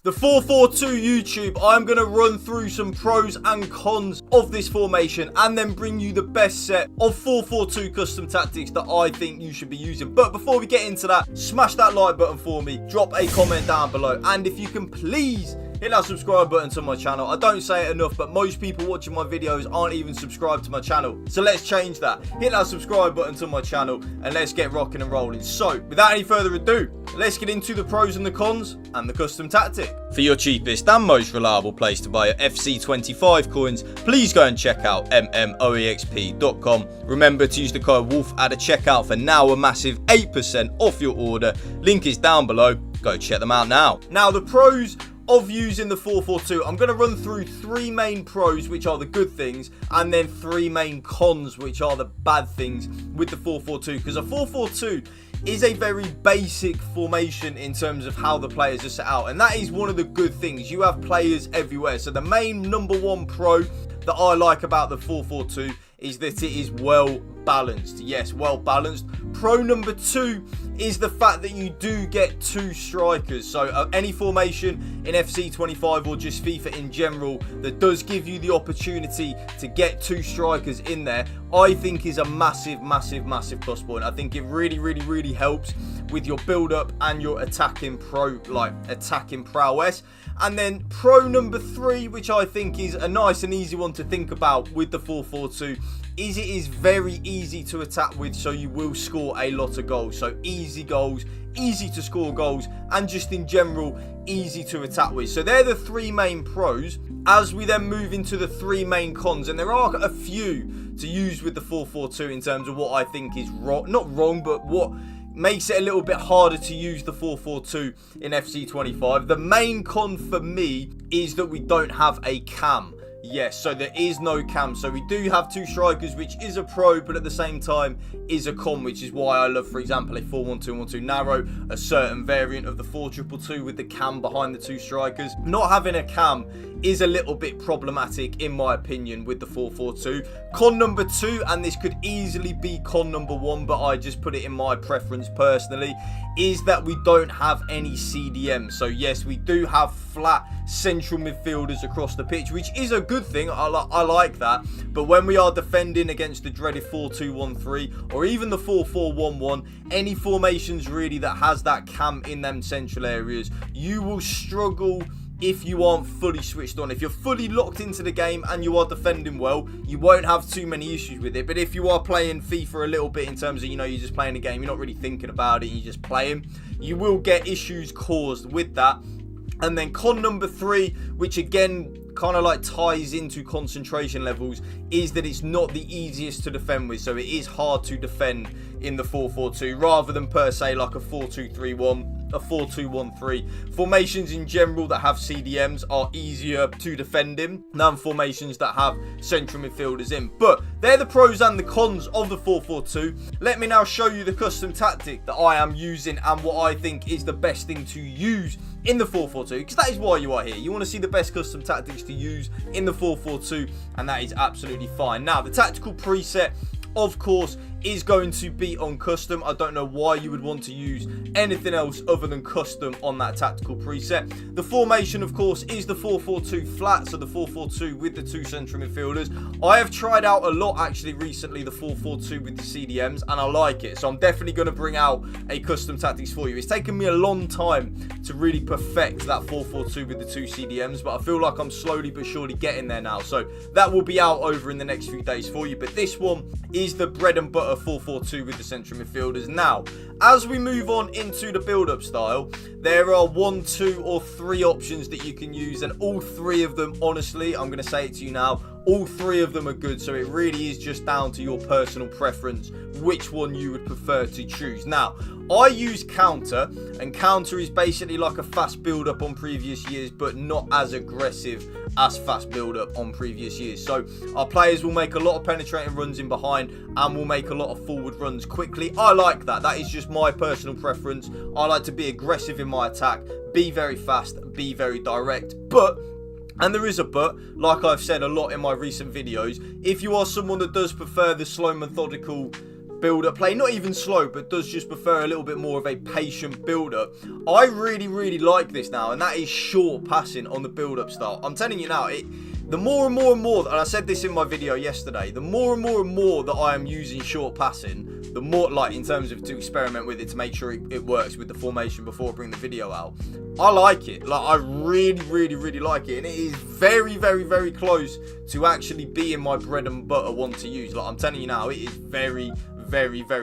The 4-4-2 YouTube, I'm going to run through some pros and cons of this formation and then bring you the best set of 4-4-2 custom tactics that I think you should be using. But before we get into that, smash that like button for me, drop a comment down below, and if you can please hit that subscribe button to my channel. I don't say it enough, but most people watching my videos aren't even subscribed to my channel. So let's change that. Hit that subscribe button to my channel and let's get rocking and rolling. So without any further ado, let's get into the pros and the cons and the custom tactic. For your cheapest and most reliable place to buy your FC25 coins, please go and check out mmoexp.com. Remember to use the code WOLF at a checkout for now a massive 8% off your order. Link is down below. Go check them out now. Now the pros of using the 4-4-2, I'm going to run through three main pros, which are the good things, and then three main cons, which are the bad things with the 4-4-2, because a 4-4-2 is a very basic formation in terms of how the players are set out, and that is one of the good things. You have players everywhere. So the main number one pro that I like about the 4-4-2 is that it is well balanced. Yes, well balanced. Pro number two is the fact that you do get two strikers. So any formation in FC25 or just FIFA in general that does give you the opportunity to get two strikers in there, I think is a massive plus point. I think it really helps with your build up and your attacking prowess. And then pro number three, which I think is a nice and easy one to think about with the 4-4-2, is it is very easy to attack with, so you will score a lot of goals. So easy goals, easy to score goals, and just in general easy to attack with. So they're the three main pros. As we then move into the three main cons, and there are a few to use with the 4-4-2 in terms of what I think is not wrong, but what makes it a little bit harder to use the 4-4-2 in FC25. The main con for me is that we don't have a cam. Yes, so there is no cam. So we do have two strikers, which is a pro, but at the same time is a con, which is why I love, for example, a 4-1-2-1-2 narrow, a certain variant of the 4-2-2-2 with the cam behind the two strikers. Not having a cam is a little bit problematic in my opinion with the 4-4-2. Con number two, and this could easily be con number one, but I just put it in my preference personally, is that we don't have any CDM. So yes, we do have flat central midfielders across the pitch, which is a good thing. I like that. But when we are defending against the dreaded 4-2-1-3 or even the 4-4-1-1, any formations really that has that cam in them central areas, you will struggle if you aren't fully switched on. If you're fully locked into the game and you are defending well, you won't have too many issues with it. But if you are playing FIFA a little bit in terms of, you know, you're just playing the game, you're not really thinking about it, you're just playing, you will get issues caused with that. And then con number three, which again kind of like ties into concentration levels, is that it's not the easiest to defend with. So it is hard to defend in the 4-4-2 rather than per se like a 4-2-3-1, a 4-2-1-3. Formations in general that have CDMs are easier to defend in than formations that have central midfielders in. But they're the pros and the cons of the 4-4-2. Let me now show you the custom tactic that I am using and what I think is the best thing to use in the 4-4-2, because that is why you are here. You want to see the best custom tactics to use in the 4-4-2, and that is absolutely fine. Now, the tactical preset, of course, is going to be on custom. I don't know why you would want to use anything else other than custom on that tactical preset. The formation, of course, is the 4-4-2 flat, so the 4-4-2 with the two central midfielders. I have tried out a lot actually recently the 4-4-2 with the CDMs, and I like it, so I'm definitely going to bring out a custom tactics for you. It's taken me a long time to really perfect that 4-4-2 with the two CDMs, but I feel like I'm slowly but surely getting there now, so that will be out over in the next few days for you. But this one is the bread and butter 4-4-2 with the central midfielders. Now, as we move on into the build-up style, there are 1, 2 or 3 options that you can use, and all 3 of them, honestly, I'm going to say it to you now, all 3 of them are good. So it really is just down to your personal preference which one you would prefer to choose. Now, I use counter, and counter is basically like a fast build-up on previous years, but not as aggressive as fast build-up on previous years. So our players will make a lot of penetrating runs in behind and will make a lot of forward runs quickly. I like that. That is just my personal preference. I like to be aggressive in my attack, be very fast, be very direct. But, and there is a but, like I've said a lot in my recent videos, if you are someone that does prefer the slow, methodical build-up play. Not even slow, but does just prefer a little bit more of a patient build-up. I really like this now, and that is short passing on the build-up style. I'm telling you now, the more and more, and I said this in my video yesterday, the more and more that I am using short passing, the more, like, in terms of to experiment with it to make sure it works with the formation before I bring the video out, I like it. Like, I really like it, and it is very close to actually being my bread and butter one to use. Like, I'm telling you now, it is very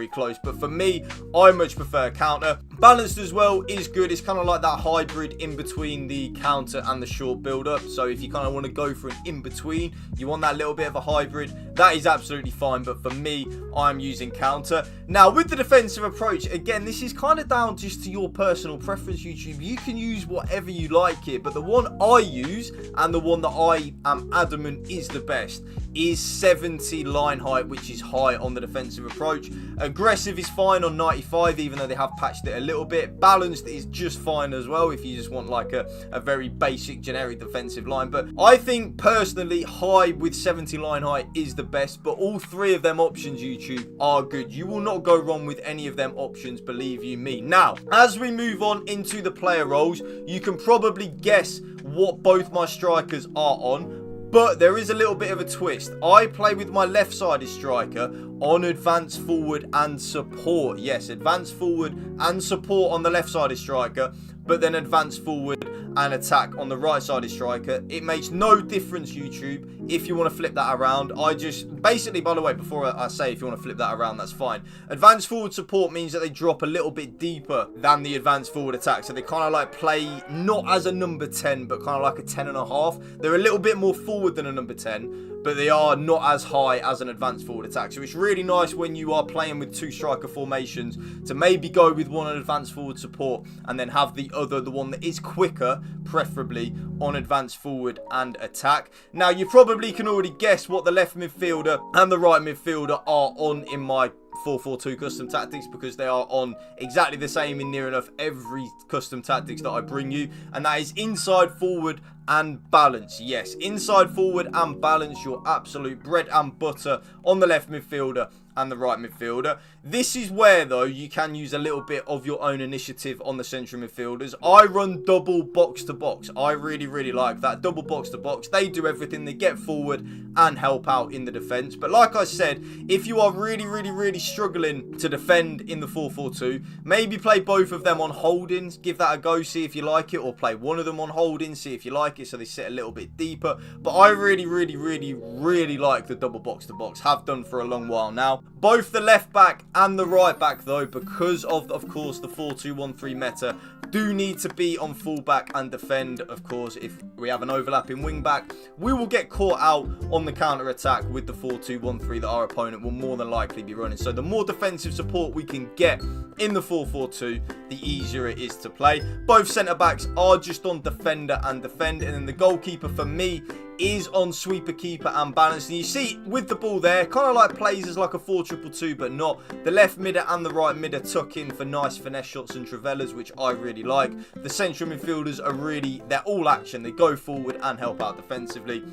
close. But for me, I much prefer counter. Balanced as well is good. It's kind of like that hybrid in between the counter and the short build-up. So if you kind of want to go for an in-between, you want that little bit of a hybrid, that is absolutely fine. But for me, I'm using counter. Now, with the defensive approach, again, this is kind of down just to your personal preference, YouTube. You can use whatever you like here, but the one I use, and the one that I am adamant is the best, is 70 line height, which is high on the defensive approach. Aggressive is fine on 95, even though they have patched it a little bit. Balanced is just fine as well if you just want like a very basic generic defensive line. But I think personally high with 70 line height is the best, but all three of them options, YouTube, are good. You will not go wrong with any of them options, believe you me. Now, as we move on into the player roles, you can probably guess what both my strikers are on. But there is a little bit of a twist. I play with my left-sided striker on advanced forward and support. Yes, advanced forward and support on the left-sided striker, but then advanced forward and attack on the right-sided striker. It makes no difference, YouTube, if you want to flip that around. I just, basically, by the way, before I say if you want to flip that around, that's fine. Advanced forward support means that they drop a little bit deeper than the advanced forward attack. So they kind of like play not as a number 10, but kind of like a 10.5. They're a little bit more forward than a number 10, but they are not as high as an advanced forward attack. So it's really nice when you are playing with two striker formations to maybe go with one on advanced forward support and then have the other, the one that is quicker, preferably on advanced forward and attack. Now, you probably can already guess what the left midfielder and the right midfielder are on in my 4-4-2 custom tactics, because they are on exactly the same in near enough every custom tactics that I bring you, and that is inside forward and balance. Yes, inside forward and balance, your absolute bread and butter on the left midfielder and the right midfielder. This is where, though, you can use a little bit of your own initiative on the central midfielders. I run double box to box. I really like that. Double box to box. They do everything. They get forward and help out in the defense. But like I said, if you are really struggling to defend in the 4-4-2, maybe play both of them on holdings. Give that a go, see if you like it, or play one of them on holdings, see if you like it, so they sit a little bit deeper. But I really like the double box to box. Have done for a long while now. Both the left back and the right back, though, because of course, the 4-2-1-3 meta, do need to be on fullback and defend. Of course, if we have an overlapping wing back, we will get caught out on the counter attack with the 4-2-1-3 that our opponent will more than likely be running. So the more defensive support we can get in the 4-4-2, the easier it is to play. Both centre backs are just on defender and defend, and then the goalkeeper for me is on sweeper, keeper and balance. And you see with the ball there, kind of like plays as like a 4-2-2, but not. The left midder and the right midder tuck in for nice finesse shots and travellas, which I really like. The central midfielders are really, they're all action. They go forward and help out defensively.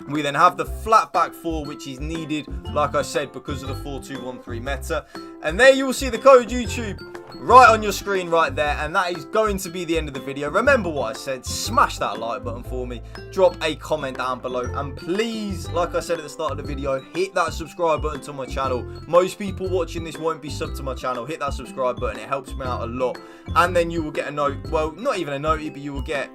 We then have the flat back four, which is needed, like I said, because of the 4-2-1-3 meta. And there you will see the code, YouTube, right on your screen right there, and that is going to be the end of the video. Remember what I said, smash that like button for me, drop a comment down below, and please, like I said at the start of the video, hit that subscribe button to my channel. Most people watching this won't be subbed to my channel. Hit that subscribe button, it helps me out a lot, and then you will get a note, well, not even a note, but you will get,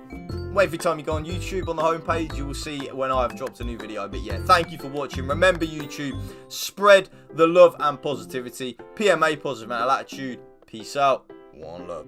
every time you go on YouTube on the homepage, you will see when I have dropped a new video. But yeah, thank you for watching. Remember, YouTube, spread the love and positivity. PMA, positive mental attitude. Peace out. One love.